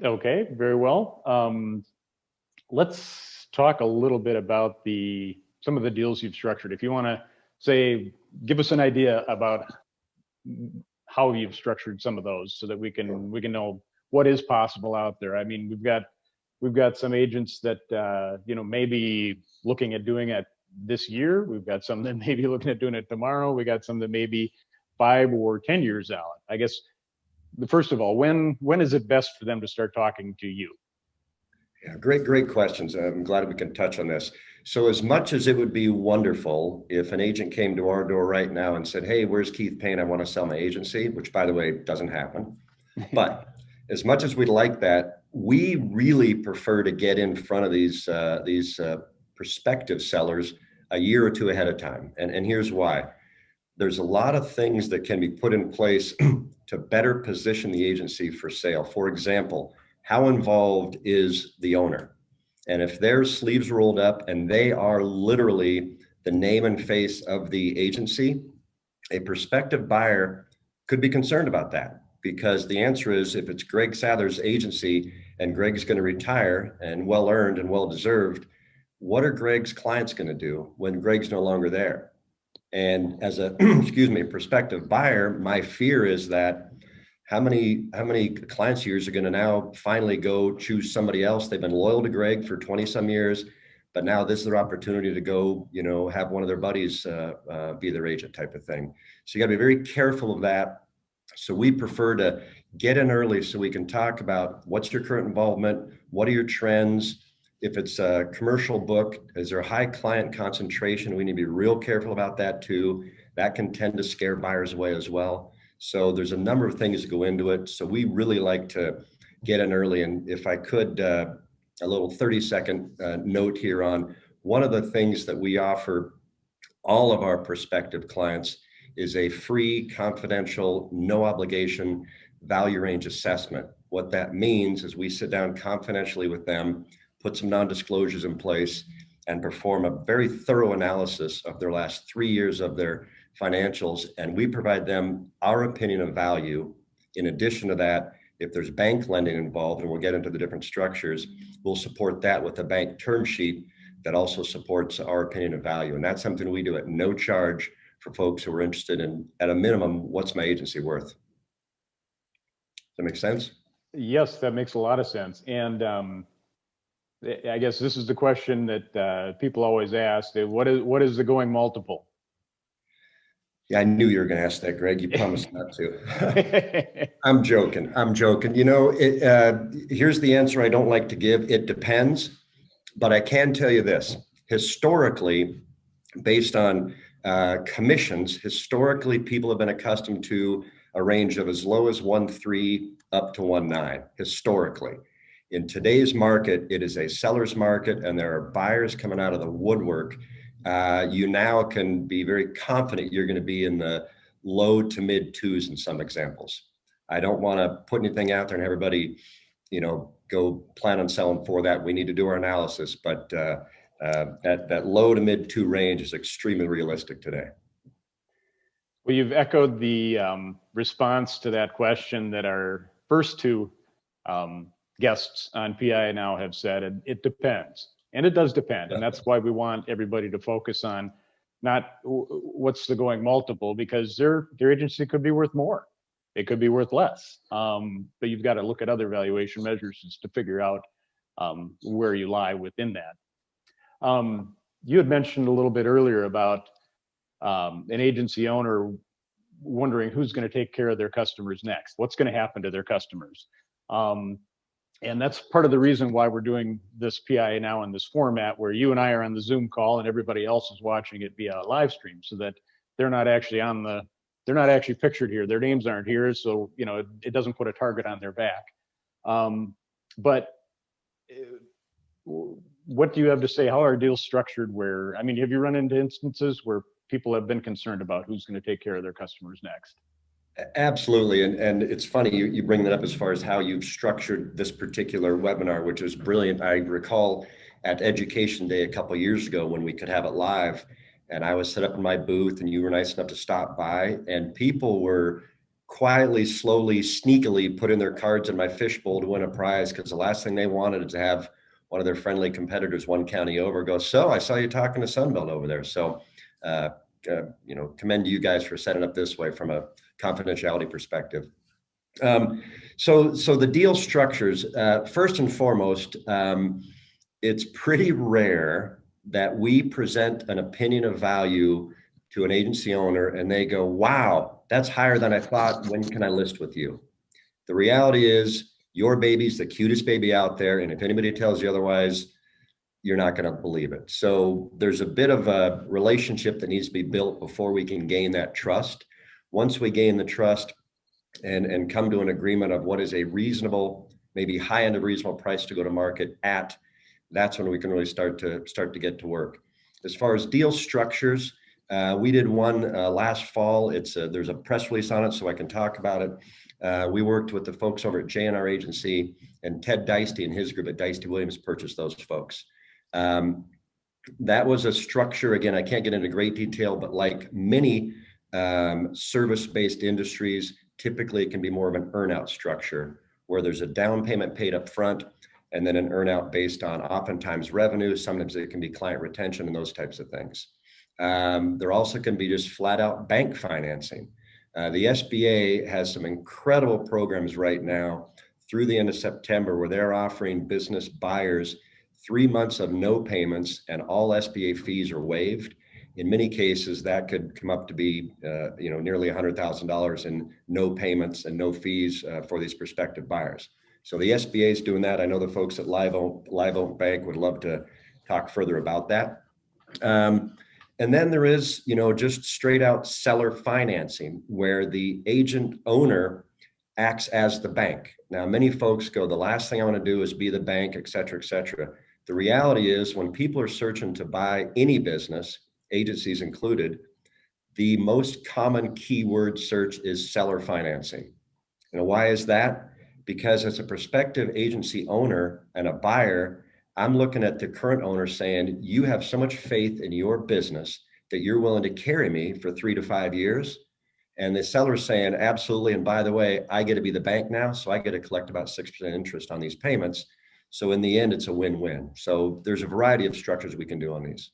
Okay, very well. Let's talk a little bit about some of the deals you've structured. If you want to say, give us an idea about how you've structured some of those, so that we can know what is possible out there. I mean, we've got some agents that may be looking at doing it this year. We've got some that may be looking at doing it tomorrow. We got some that may be 5 or 10 years out. I guess, first of all, when is it best for them to start talking to you? Yeah, great questions. I'm glad we can touch on this. So as much as it would be wonderful if an agent came to our door right now and said, "Hey, where's Keith Payne? I want to sell my agency," which by the way, doesn't happen. But as much as we'd like that, we really prefer to get in front of these prospective sellers a year or two ahead of time. And here's why. There's a lot of things that can be put in place to better position the agency for sale. For example, how involved is the owner? And if their sleeves rolled up and they are literally the name and face of the agency, a prospective buyer could be concerned about that, because the answer is, if it's Greg Sather's agency and Greg's going to retire, and well earned and well deserved, what are Greg's clients going to do when Greg's no longer there? And as a excuse me, prospective buyer, my fear is that how many clients of yours are going to now finally go choose somebody else? They've been loyal to Greg for 20 some years, but now this is their opportunity to go, have one of their buddies be their agent, type of thing. So you got to be very careful of that. So we prefer to get in early so we can talk about what's your current involvement, what are your trends. If it's a commercial book, is there a high client concentration? We need to be real careful about that too. That can tend to scare buyers away as well. So there's a number of things that go into it. So we really like to get in early. And if I could, a little 30-second note here on one of the things that we offer all of our prospective clients is a free, confidential, no obligation value range assessment. What that means is we sit down confidentially with them, put some non-disclosures in place, and perform a very thorough analysis of their last 3 years of their financials. And we provide them our opinion of value. In addition to that, if there's bank lending involved, and we'll get into the different structures, we'll support that with a bank term sheet that also supports our opinion of value. And that's something we do at no charge for folks who are interested in, at a minimum, what's my agency worth? Does that make sense? Yes, that makes a lot of sense. And I guess this is the question that people always ask: what is the going multiple? Yeah, I knew you were going to ask that, Greg. You promised not to. I'm joking. Here's the answer I don't like to give. It depends, but I can tell you this. Historically, based on commissions, historically, people have been accustomed to a range of as low as 1.3 up to 1.9, historically. In today's market, it is a seller's market, and there are buyers coming out of the woodwork. You now can be very confident you're going to be in the low to mid twos in some examples. I don't want to put anything out there and everybody, go plan on selling for that. We need to do our analysis, but that low to mid two range is extremely realistic today. Well, you've echoed the response to that question that our first two guests on PIA now have said. It depends. And it does depend. And that's why we want everybody to focus on not what's the going multiple, because their agency could be worth more. It could be worth less. But you've got to look at other valuation measures just to figure out where you lie within that. You had mentioned a little bit earlier about an agency owner wondering who's going to take care of their customers next. What's going to happen to their customers? And that's part of the reason why we're doing this PIA now in this format, where you and I are on the Zoom call and everybody else is watching it via live stream, so that they're not actually pictured here. Their names aren't here. So, it doesn't put a target on their back. But what do you have to say? How are deals structured have you run into instances where people have been concerned about who's going to take care of their customers next? Absolutely. And it's funny you bring that up as far as how you've structured this particular webinar, which is brilliant. I recall at Education Day a couple of years ago when we could have it live, and I was set up in my booth and you were nice enough to stop by, and people were quietly, slowly, sneakily put in their cards in my fishbowl to win a prize, because the last thing they wanted is to have one of their friendly competitors one county over go, so I saw you talking to Sunbelt over there. So, commend you guys for setting up this way from a confidentiality perspective. So the deal structures, first and foremost, it's pretty rare that we present an opinion of value to an agency owner and they go, wow, that's higher than I thought. When can I list with you? The reality is your baby's the cutest baby out there. And if anybody tells you otherwise, you're not going to believe it. So there's a bit of a relationship that needs to be built before we can gain that trust. Once we gain the trust and come to an agreement of what is a reasonable, maybe high end of reasonable price to go to market at, that's when we can really start to get to work. As far as deal structures, we did one last fall. There's a press release on it, so I can talk about it. We worked with the folks over at J&R Agency, and Ted Deisty and his group at Deisty Williams purchased those folks. That was a structure, again, I can't get into great detail, but like many service-based industries, typically it can be more of an earn-out structure where there's a down payment paid up front and then an earn-out based on oftentimes revenue. Sometimes it can be client retention and those types of things. There also can be just flat out bank financing. The SBA has some incredible programs right now through the end of September where they're offering business buyers 3 months of no payments and all SBA fees are waived. In many cases, that could come up to be, nearly $100,000 in no payments and no fees for these prospective buyers. So the SBA is doing that. I know the folks at Live Oak Bank would love to talk further about that. And then there is, just straight out seller financing where the agent owner acts as the bank. Now, many folks go, the last thing I want to do is be the bank, et cetera, et cetera. The reality is when people are searching to buy any business, agencies included, the most common keyword search is seller financing. Why is that? Because as a prospective agency owner and a buyer, I'm looking at the current owner saying, you have so much faith in your business that you're willing to carry me for 3 to 5 years. And the seller's saying, absolutely. And by the way, I get to be the bank now, so I get to collect about 6% interest on these payments. So in the end, it's a win-win. So there's a variety of structures we can do on these.